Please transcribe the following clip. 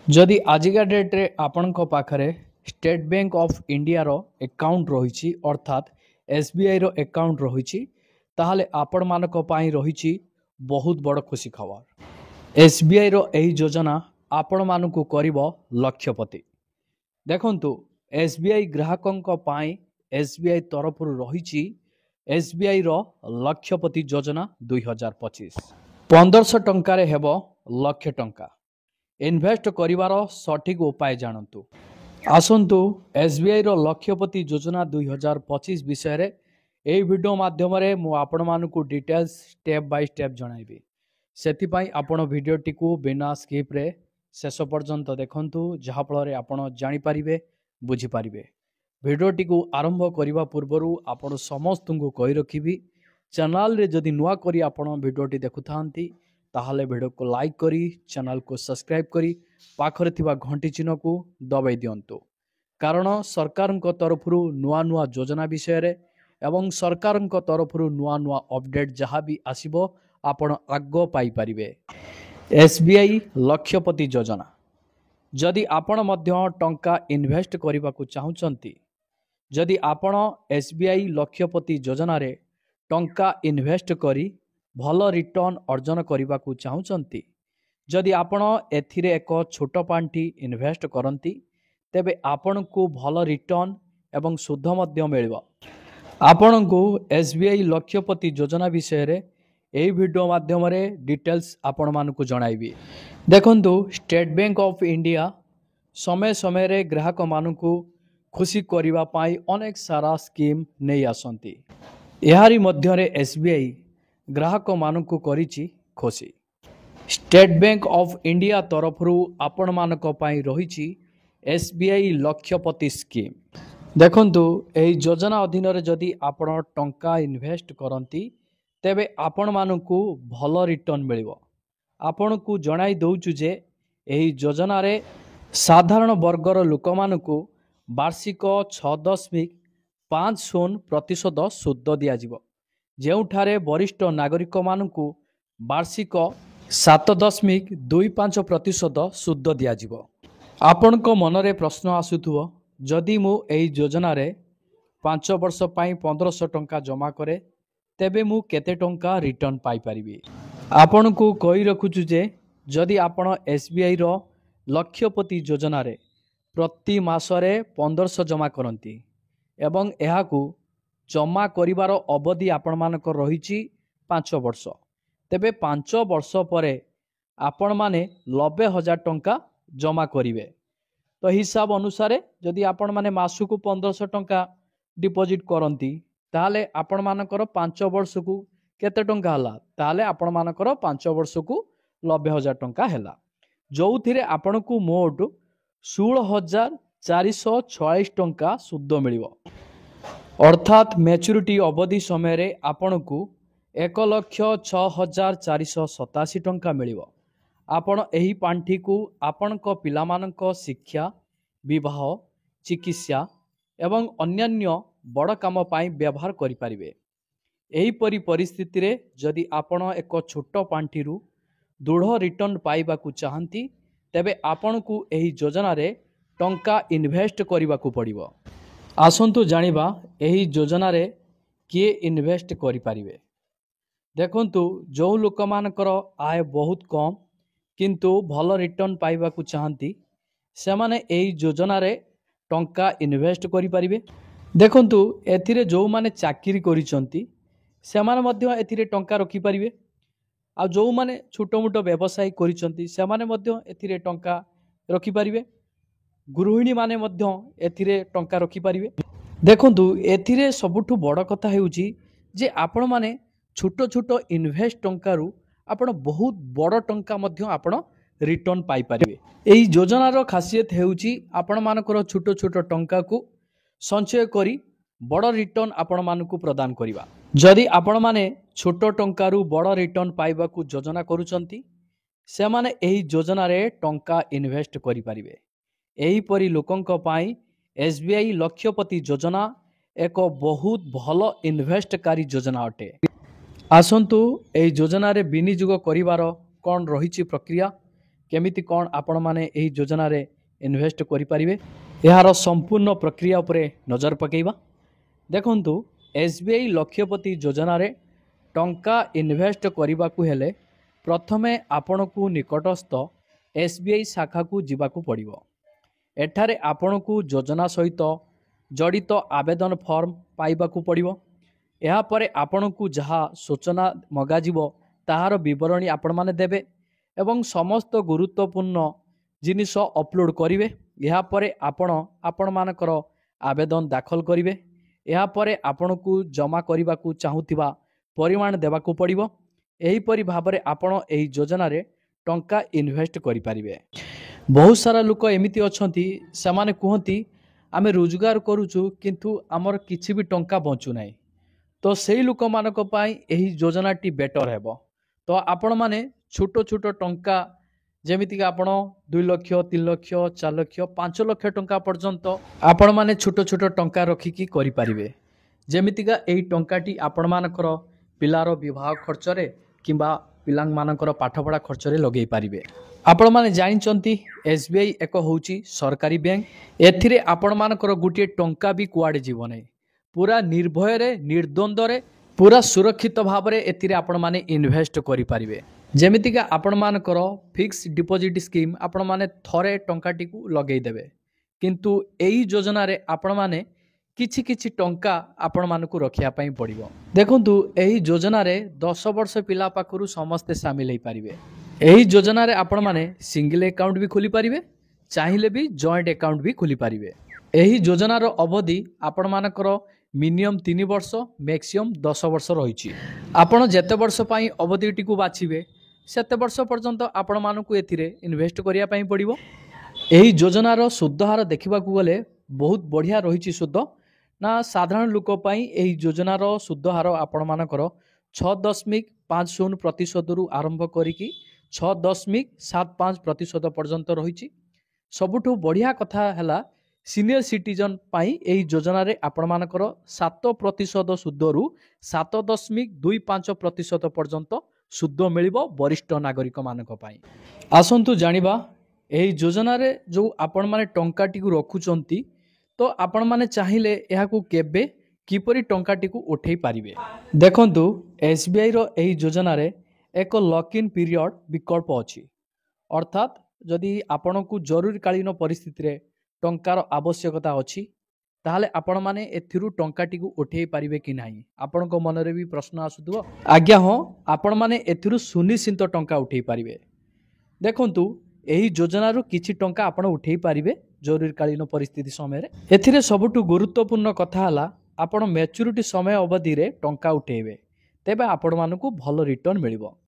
जदि आजिका डेट्रे आपणଙ୍କ पाखरे स्टेट बैंक ऑफ इंडिया रो अकाउंट रही अर्थात एसबीआई रो अकाउंट रही ताहले आपण मानक पई रही बहुत बड़ खुशी खबर। एसबीआई रो एही योजना आपण मानकु करिवो लक्षपति। देखंतु एसबीआई ग्राहकंक पई एसबीआई तरफ रही एसबीआई रो लक्षपति योजना 2025 1500 टंका रे हेबो लक्ष टंका। इन्वेस्ट करिवार सठिक उपाय जानतु। आसंतु एसबीआई रो लक्षपति योजना 2025 विषय रे एई वीडियो माध्यम रे मु आपण मानकु डिटेल्स स्टेप बाय स्टेप जणाइबी। सेति पई आपण वीडियो टिकु बिना स्किप रे शेष पर्यंत देखंतु जहा फल रे आपण जानि परिबे बुझी परिबे। वीडियो टिकु आरंभ करिवा पूर्वरु आपण समस्तंगु कहि रखिबी चैनल रे जदि नुवा करी आपण वीडियो टी देखुथांती ताहले वीडियो को लाइक करी चैनल को सब्सक्राइब करी पाखरे थिबा घंटी चिन्ह को दबाई दियंतु कारण सरकार तरफ नुआ नुआ योजना विषय रे एवं सरकार तरफ नुआ नुआ अपडेट जहाँ भी आसीबो आपण आग पाई परिबे। एसबीआई लक्षपति योजना जदि आपण मध्य टंका इन्वेस्ट करने को चाहूचंती जदि आपण एसबीआई लक्षपति योजना रे टंका इन्वेस्ट करी भल रिटर्न अर्जन करने को चाहूचंती जदि आपण एथिरे एक छोट पांठी इन्वेस्ट करंती तेबे आपण को भल रिटर्न एवं सुध मध्य मिलिबो। आपण को एसबीआई लक्षपति योजना विषय रे एई वीडियो माध्यम रे डिटेल्स आपण मानकु जणाइबी। देखंतु स्टेट बैंक ऑफ इंडिया समय समय रे ग्राहक मानकु खुशी करिवा पाई अनेक सारा स्कीम नै आसंती। एहारी मध्य रे एसबीआई ग्राहक मानकु करिछि खुशी। स्टेट बैंक ऑफ इंडिया तरफ आपण मानक पई रही एसबीआई लक्षपति स्कीम। देखंतु एही योजना अधीन रे जदि आपण टंका इन्वेस्ट करंती तेबे आपण मानकु भल रिटर्न मिलिबो। आपण को जणाई दउचु जे एही योजना रे साधारण वर्गर लोक मानकु वार्षिक 6.50% सुद दिया जिवो जेउठारे वरिष्ठ नागरिक मानकु वार्षिक 7.25% सुद दिया जिवो। आपणको मनरे प्रश्न आसुथुवो जदि मु एही योजना रे 5 वर्ष पई 1500 टंका जमा करे तेबे मु केते टंका रिटर्न पाई परिबी। आपणको कहि रखुछु जे जदि आपण एसबीआई रो लक्षपति योजना रे प्रति मासरे 1500 जमा करंती एवं एहाकू जमा करिवार अवधि आपण मानक रही 5 वर्ष तेबे 5 वर्ष परे आपण माने 90,000 टंका जमा करिवे। तो हिसाब अनुसार जदि आपण माने मासुकु 1500 टंका डिपॉजिट करंती ताले आपण मानकर 5 वर्ष को केते टंका हला ताले आपण मानकर 5 वर्ष को 90,000 टंका हला जो थिरे आपण को मोट 16,446 टंका सुद मिलिबो। अर्थात मैच्योरिटी अवधि समय रे आपण को 1,06,487 टंका मिलिबो। आपण एही पांठी को आपणक पिलामानक शिक्षा विवाह चिकित्सा एवं अन्यान्य बड़ काम पाई व्यवहार करि परिबे। एही परि परिस्थिति रे जदि आपण एक छोट पांठी रु दृढ़ रिटर्न पाइबा को चाहंती तेबे आपण को एही योजना रे टंका इन्वेस्ट करिबा को पड़िबो। आसंतु जानिबा एही योजना रे किए इन्वेस्ट करि परिबे। देखंतु जो लोक मानकर आय बहुत कम किंतु भल रिटर्न पाइबा को चाहंती से माने एही योजना रे टंका इन्वेस्ट करि परिबे। देखंतु एथिरे जो माने चाकरी करिसंती से माने मध्य एथिरे टंका रखि परिबे आ जो माने छोटो मोटो व्यवसाय करिसंती से माने मध्य एथिरे टंका रखि परिबे। गृहिणी माने मध्य एथिरे टंका रखि परिबे। देखंतु एथिरे सबुठु बड़ कथा हेउची जे आपण माने छोटो छोटो इन्वेस्ट टंका रु आपण बहुत बड़ टंका मध्य आपण रिटर्न पाई परिबे। एही योजना रो खासियत हेउची आपण मानकर छोटो छोटो टंका को संचय करी बड़ रिटर्न आपण मानकु प्रदान करिवा। जदि आपण माने छोटो टंका रु बड़ रिटर्न पाइबा को योजना करूचंती से माने एही योजना रे टंका इन्वेस्ट करि परिबे। एही परि लोकंक पाई एसबीआई लक्षपति योजना एक बहुत भल इन्वेस्टकारी योजना अटे। आसंतु एही योजना रे विनियोग करिवार कौन रही प्रक्रिया केमिति कौन आपण माने एही योजना रे इन्वेस्ट करि परिबे एहार संपूर्ण प्रक्रिया उपरे नजर पकेइबा। देखंतु एसबीआई लक्ष्यपति योजना रे टंका इन्वेस्ट करबाकू हेले प्रथमे आपणकू निकटस्थ एसबीआई शाखा को जीवाकू पड़िबो। एठारे आपणकू योजना सहित जड़ित आवेदन फॉर्म पाइबाकू पड़िबो। एहा परे आपणकू जहा सूचना मगाजिबो ताहार विवरणी आपण माने देबे एवं समस्त गुरुत्वपूर्ण जिनिस अपलोड करिवे। एहा परे आपण मानकर आवेदन दाखल करिवे। एहा परे आपणकू जमा करबाकू चाहूथिबा परिमाण देबाकू पड़िबो। एही परि भाबरे आपण एही योजना रे टंका इन्वेस्ट करि परिबे। बहुत सारा लोक एमिति अछंती सेमाने कहंती आमे रोजगार करूछु किंतु आमर किछि भी टंका बंचु नाही। तो सेही लोक मानक पई एही योजनाटी बेटर हेबो। तो आपण माने छोटो छोटो टंका जेमिति आपण 2 लाख 3 लाख 4 लाख 5 लाख टंका पर्यंत आपण माने छोटो छोटो टंका रखिकी करि परिबे। जेमितिका एही टंकाटी आपण मानकर पिलार विवाह खर्च रे किंबा पिलांग मानकर पाठपढ़ा खर्च रे लगेई पारिबे। आपण माने जानिचंती एसबीआई एक होउची सरकारी बैंक। एथिरे आपण मानकर गुटिए टंका भी कुआडे जीव नै। पूरा निर्भय रे निर्द्वंद रे पूरा सुरक्षित भाव रे एथिरे आपण माने इन्वेस्ट करि पारिबे। जेमितिका आपण मानकर फिक्स डिपॉजिट स्कीम आपण माने थरे टंकाटी को लगेई देबे किंतु एही योजना रे आपण माने किछि किछि टंका आपण मानकू रखिया पई पड़िबो। देखंतु एही योजना रे 10 वर्ष पिला पाखरु समस्त शामिल होई पारिबे। एही योजना रे आपण माने सिंगल अकाउंट भी खोली पारिबे चाहिले भी जॉइंट अकाउंट भी खोली पारिबे। एही योजना रो अवधि आपण मानकर मिनिमम 3 वर्ष मैक्सिमम 10 वर्ष रहिछि। आपण जेते वर्ष पई अवधिटी को बाछिबे सेते वर्ष पर्यंत आपण मानकू एथिरे इन्वेस्ट करिया पई पड़िबो। एही योजना रो सुध हार देखिबा को गले बहुत बढ़िया रहिछि। सुध ना साधारण लोक पई एही योजना रो सुध हार आपण मानकर 6.50% रु आरंभ करिकी 6.75% पर्यंत रहिछि। सबुठु बढ़िया कथा हला सीनियर सिटीजन पाई एही योजना रे आपण मानकर 7% सुध रु 7.25% पर्यंत सुध मिलिबो वरिष्ठ नागरिक मानक पाई। आसंतु जानिबा एही योजना रे जो आपण माने टंकाटी को रखुचंती तो आपण माने चाहिले एहाकू केबे किपरि टंकाटी को उठेई पारिबे। देखंतु एसबीआई रो एही योजना रे एक लॉक इन पीरियड विकल्प अछि। अर्थात जदि आपणकू जरूरीकालीन परिस्थिति रे टंकार आवश्यकता अछि ताहले आपण माने एथिरु टंकाटी को उठेई पारिबे कि नाही। आपणको मनरे भी प्रश्न आसुथबो। आज्ञा हो आपण माने एथिरु सुनिश्चित टंका उठेई पारिबे। देखंतु एही योजना रो किछि टंका आपण उठेई पारिबे जरूरीकालीन परिस्थिति समय रे। एथिरे सबुठु गुरुत्वपूर्ण कथा हला आपण मैच्योरिटी समय अवधि रे टंका उठेइबे तेबे आपण मानकू भलो रिटर्न मिलिबो।